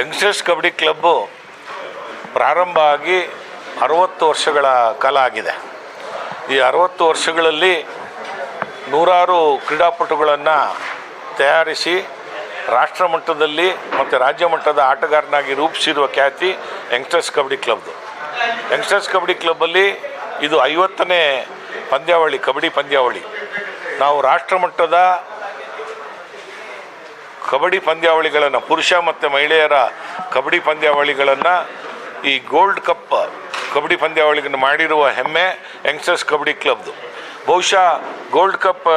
Youngsters kabaddi club ಪ್ರಾರಂಭ ಆಗಿ 60 ವರ್ಷಗಳ ಕಾಲ ಆಗಿದೆ. ಈ 60 ವರ್ಷಗಳಲ್ಲಿ ನೂರಾರು ಕ್ರೀಡಾಪಟುಗಳನ್ನು ತಯಾರಿಸಿ ರಾಷ್ಟ್ರ ಮಟ್ಟದಲ್ಲಿ ಮತ್ತು ರಾಜ್ಯ ಮಟ್ಟದ ಆಟಗಾರನಾಗಿ ರೂಪಿಸಿರುವ ಖ್ಯಾತಿ ಯಂಗ್ಸ್ಟರ್ಸ್ ಕಬಡ್ಡಿ ಕ್ಲಬ್ದು. ಯಂಗ್ಸ್ಟರ್ಸ್ ಕಬಡ್ಡಿ ಕ್ಲಬ್ಬಲ್ಲಿ ಇದು 50ನೇ ಪಂದ್ಯಾವಳಿ, ಕಬಡ್ಡಿ ಪಂದ್ಯಾವಳಿ. ನಾವು ರಾಷ್ಟ್ರ ಮಟ್ಟದ ಕಬಡ್ಡಿ ಪಂದ್ಯಾವಳಿಗಳನ್ನು, ಪುರುಷ ಮತ್ತು ಮಹಿಳೆಯರ ಕಬಡ್ಡಿ ಪಂದ್ಯಾವಳಿಗಳನ್ನು, ಈ ಗೋಲ್ಡ್ ಕಪ್ ಕಬಡ್ಡಿ ಪಂದ್ಯಾವಳಿಗಳನ್ನು ಮಾಡಿರುವ ಹೆಮ್ಮೆ ಯಂಗ್ಸ್ಟರ್ಸ್ ಕಬಡ್ಡಿ ಕ್ಲಬ್ದು. ಬಹುಶಃ ಗೋಲ್ಡ್ ಕಪ್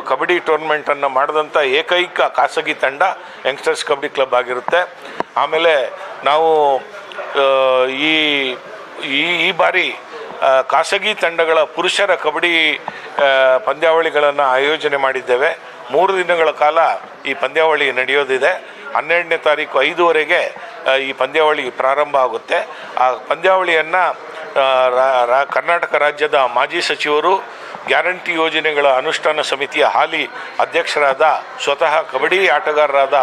ಕಬಡ್ಡಿ ಟೂರ್ನಮೆಂಟನ್ನು ಮಾಡಿದಂಥ ಏಕೈಕ ಖಾಸಗಿ ತಂಡ ಯಂಗ್ಸ್ಟರ್ಸ್ ಕಬಡ್ಡಿ ಕ್ಲಬ್ ಆಗಿರುತ್ತೆ. ಆಮೇಲೆ ನಾವು ಈ ಬಾರಿ ಖಾಸಗಿ ತಂಡಗಳ ಪುರುಷರ ಕಬಡ್ಡಿ ಪಂದ್ಯಾವಳಿಗಳನ್ನು ಆಯೋಜನೆ ಮಾಡಿದ್ದೇವೆ. 3 ದಿನಗಳ ಕಾಲ ಈ ಪಂದ್ಯಾವಳಿ ನಡೆಯೋದಿದೆ. 12ನೇ ತಾರೀಕು 5ವರೆಗೆ ಈ ಪಂದ್ಯಾವಳಿ ಪ್ರಾರಂಭ ಆಗುತ್ತೆ. ಆ ಪಂದ್ಯಾವಳಿಯನ್ನು ಕರ್ನಾಟಕ ರಾಜ್ಯದ ಮಾಜಿ ಸಚಿವರು, ಗ್ಯಾರಂಟಿ ಯೋಜನೆಗಳ ಅನುಷ್ಠಾನ ಸಮಿತಿಯ ಹಾಲಿ ಅಧ್ಯಕ್ಷರಾದ ಸ್ವತಃ ಕಬಡ್ಡಿ ಆಟಗಾರರಾದ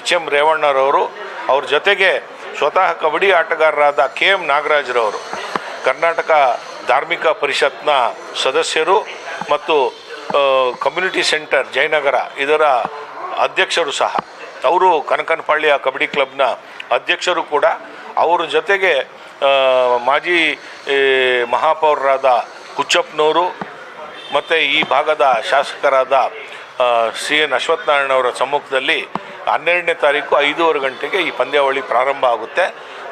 HM ರೇವಣ್ಣರವರು, ಅವ್ರ ಜೊತೆಗೆ ಸ್ವತಃ ಕಬಡ್ಡಿ ಆಟಗಾರರಾದ KM ನಾಗರಾಜ್ರವರು, ಕರ್ನಾಟಕ ಧಾರ್ಮಿಕ ಪರಿಷತ್ನ ಸದಸ್ಯರು ಮತ್ತು ಕಮ್ಯುನಿಟಿ ಸೆಂಟರ್ ಜಯನಗರ ಇದರ ಅಧ್ಯಕ್ಷರು ಸಹ, ಅವರು ಕನಕನಪಾಳ್ಯ ಕಬಡ್ಡಿ ಕ್ಲಬ್ನ ಅಧ್ಯಕ್ಷರು ಕೂಡ. ಅವರ ಜೊತೆಗೆ ಮಾಜಿ ಮಹಾಪೌರರಾದ ಕುಚ್ಚಪ್ಪನವರು ಮತ್ತು ಈ ಭಾಗದ ಶಾಸಕರಾದ CN ಅಶ್ವತ್ಥನಾರಾಯಣವರ ಸಮ್ಮುಖದಲ್ಲಿ 12ನೇ ತಾರೀಕು 5:15 ಗಂಟೆಗೆ ಈ ಪಂದ್ಯಾವಳಿ ಪ್ರಾರಂಭ ಆಗುತ್ತೆ.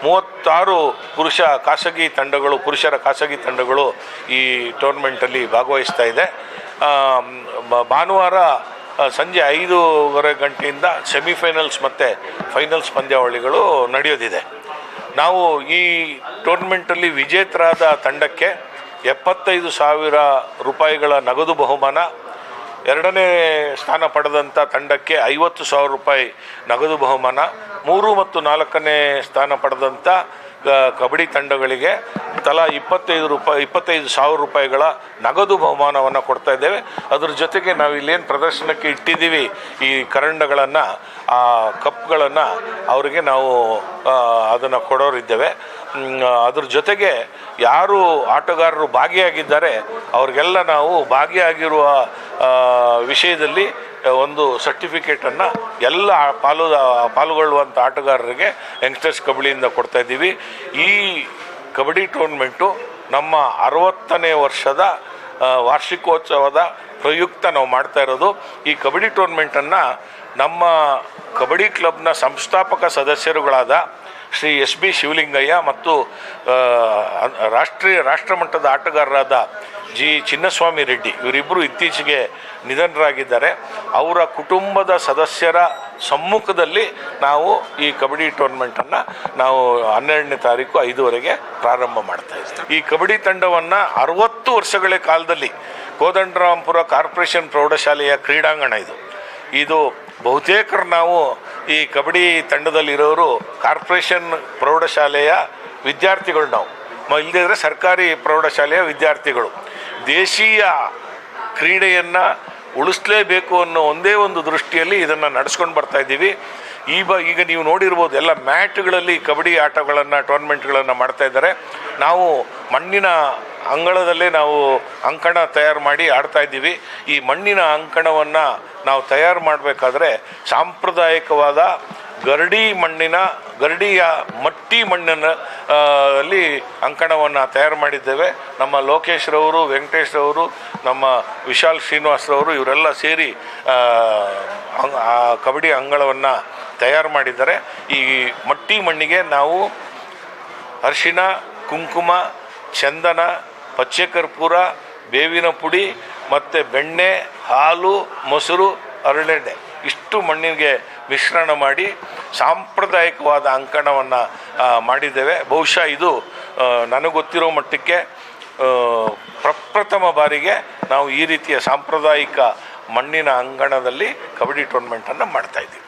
36 ಪುರುಷರ ಖಾಸಗಿ ತಂಡಗಳು ಈ ಟೂರ್ನಮೆಂಟಲ್ಲಿ ಭಾಗವಹಿಸ್ತಾ ಇದೆ. ಭಾನುವಾರ ಸಂಜೆ 5:30 ಗಂಟೆಯಿಂದ ಸೆಮಿಫೈನಲ್ಸ್ ಮತ್ತು ಫೈನಲ್ಸ್ ಪಂದ್ಯಾವಳಿಗಳು ನಡೆಯೋದಿದೆ. ನಾವು ಈ ಟೂರ್ನಮೆಂಟಲ್ಲಿ ವಿಜೇತರಾದ ತಂಡಕ್ಕೆ 75,000 ರೂಪಾಯಿಗಳ ನಗದು ಬಹುಮಾನ, 2ನೇ ಸ್ಥಾನ ಪಡೆದಂಥ ತಂಡಕ್ಕೆ 50,000 ರೂಪಾಯಿ ನಗದು ಬಹುಮಾನ, 3 ಮತ್ತು 4ನೇ ಸ್ಥಾನ ಪಡೆದಂಥ ಕಬಡ್ಡಿ ತಂಡಗಳಿಗೆ ತಲಾ 25,000 ರೂಪಾಯಿಗಳ ನಗದು ಬಹುಮಾನವನ್ನು ಕೊಡ್ತಾ ಇದ್ದೇವೆ. ಅದ್ರ ಜೊತೆಗೆ ನಾವು ಇಲ್ಲೇನು ಪ್ರದರ್ಶನಕ್ಕೆ ಇಟ್ಟಿದ್ದೀವಿ ಈ ಕರಂಡಗಳನ್ನು, ಆ ಕಪ್ಗಳನ್ನು ಅವರಿಗೆ ನಾವು ಅದನ್ನು ಕೊಡೋರಿದ್ದೇವೆ. ಅದ್ರ ಜೊತೆಗೆ ಯಾರು ಆಟಗಾರರು ಭಾಗಿಯಾಗಿದ್ದಾರೆ ಅವ್ರಿಗೆಲ್ಲ ನಾವು ಭಾಗಿಯಾಗಿರುವ ವಿಷಯದಲ್ಲಿ ಒಂದು ಸರ್ಟಿಫಿಕೇಟನ್ನು ಎಲ್ಲ ಪಾಲ್ಗೊಳ್ಳುವಂಥ ಆಟಗಾರರಿಗೆ ಯಂಗ್ಸ್ಟರ್ಸ್ ಕಬಡ್ಡಿಯಿಂದ ಕೊಡ್ತಾ ಇದ್ದೀವಿ. ಈ ಕಬಡ್ಡಿ ಟೂರ್ನಮೆಂಟು ನಮ್ಮ 60ನೇ ವರ್ಷದ ವಾರ್ಷಿಕೋತ್ಸವದ ಪ್ರಯುಕ್ತ ನಾವು ಮಾಡ್ತಾ ಇರೋದು. ಈ ಕಬಡ್ಡಿ ಟೂರ್ನಮೆಂಟನ್ನು ನಮ್ಮ ಕಬಡ್ಡಿ ಕ್ಲಬ್ನ ಸಂಸ್ಥಾಪಕ ಸದಸ್ಯರುಗಳಾದ ಶ್ರೀ SB ಶಿವಲಿಂಗಯ್ಯ ಮತ್ತು ರಾಷ್ಟ್ರಮಟ್ಟದ ಆಟಗಾರರಾದ G ಚಿನ್ನಸ್ವಾಮಿ ರೆಡ್ಡಿ, ಇವರಿಬ್ಬರು ಇತ್ತೀಚೆಗೆ ನಿಧನರಾಗಿದ್ದಾರೆ. ಅವರ ಕುಟುಂಬದ ಸದಸ್ಯರ ಸಮ್ಮುಖದಲ್ಲಿ ನಾವು ಈ ಕಬಡ್ಡಿ ಟೂರ್ನಮೆಂಟನ್ನು ನಾವು 12ನೇ ತಾರೀಕು 5:15 ಪ್ರಾರಂಭ ಮಾಡ್ತಾ ಇದ್ದೀವಿ. ಈ ಕಬಡ್ಡಿ ತಂಡವನ್ನು 60 ವರ್ಷಗಳ ಕಾಲದಲ್ಲಿ ಕೋದಂಡರಾಮಪುರ ಕಾರ್ಪೊರೇಷನ್ ಪ್ರೌಢಶಾಲೆಯ ಕ್ರೀಡಾಂಗಣ ಇದು ಬಹುತೇಕರು ನಾವು ಈ ಕಬಡ್ಡಿ ತಂಡದಲ್ಲಿರೋರು ಕಾರ್ಪೊರೇಷನ್ ಪ್ರೌಢಶಾಲೆಯ ವಿದ್ಯಾರ್ಥಿಗಳು. ನಾವು ಇಲ್ಲದಿದ್ದರೆ ಸರ್ಕಾರಿ ಪ್ರೌಢಶಾಲೆಯ ವಿದ್ಯಾರ್ಥಿಗಳು. ದೇಶೀಯ ಕ್ರೀಡೆಯನ್ನು ಉಳಿಸಲೇಬೇಕು ಅನ್ನೋ ಒಂದೇ ಒಂದು ದೃಷ್ಟಿಯಲ್ಲಿ ಇದನ್ನು ನಡೆಸ್ಕೊಂಡು ಬರ್ತಾ ಇದ್ದೀವಿ. ಈಗ ನೀವು ನೋಡಿರ್ಬೋದು, ಎಲ್ಲ ಮ್ಯಾಟ್ಗಳಲ್ಲಿ ಕಬಡ್ಡಿ ಟೂರ್ನಮೆಂಟ್ಗಳನ್ನು ಮಾಡ್ತಾ ಇದ್ದಾರೆ. ನಾವು ಮಣ್ಣಿನ ಅಂಗಳದಲ್ಲೇ ನಾವು ಅಂಕಣ ತಯಾರು ಮಾಡಿ ಆಡ್ತಾ ಇದ್ದೀವಿ. ಈ ಮಣ್ಣಿನ ಅಂಕಣವನ್ನು ನಾವು ತಯಾರು ಮಾಡಬೇಕಾದ್ರೆ ಸಾಂಪ್ರದಾಯಿಕವಾದ ಗರಡಿಯ ಮಟ್ಟಿ ಮಣ್ಣನ್ನು ಅಲ್ಲಿ ಅಂಕಣವನ್ನು ತಯಾರು ಮಾಡಿದ್ದೇವೆ. ನಮ್ಮ ಲೋಕೇಶ್ರವರು, ವೆಂಕಟೇಶ್ರವರು, ನಮ್ಮ ವಿಶಾಲ್ ಶ್ರೀನಿವಾಸರವರು ಇವರೆಲ್ಲ ಸೇರಿ ಕಬಡ್ಡಿ ಅಂಗಳವನ್ನು ತಯಾರು ಮಾಡಿದ್ದಾರೆ. ಈ ಮಟ್ಟಿ ಮಣ್ಣಿಗೆ ನಾವು ಅರಿಶಿಣ, ಕುಂಕುಮ, ಚಂದನ, ಪಚ್ಚೆ ಕರ್ಪೂರ, ಬೇವಿನ ಪುಡಿ ಮತ್ತು ಬೆಣ್ಣೆ, ಹಾಲು, ಮೊಸರು, ಹರಳೆಣ್ಣೆ ಇಷ್ಟು ಮಣ್ಣಿಗೆ ಮಿಶ್ರಣ ಮಾಡಿ ಸಾಂಪ್ರದಾಯಿಕವಾದ ಅಂಕಣವನ್ನು ಮಾಡಿದ್ದೇವೆ. ಬಹುಶಃ ಇದು ನನಗೆ ಗೊತ್ತಿರೋ ಮಟ್ಟಕ್ಕೆ ಪ್ರಪ್ರಥಮ ಬಾರಿಗೆ ನಾವು ಈ ರೀತಿಯ ಸಾಂಪ್ರದಾಯಿಕ ಮಣ್ಣಿನ ಅಂಗಣದಲ್ಲಿ ಕಬಡ್ಡಿ ಟೂರ್ನಮೆಂಟನ್ನು ಮಾಡ್ತಾಯಿದ್ದೀವಿ.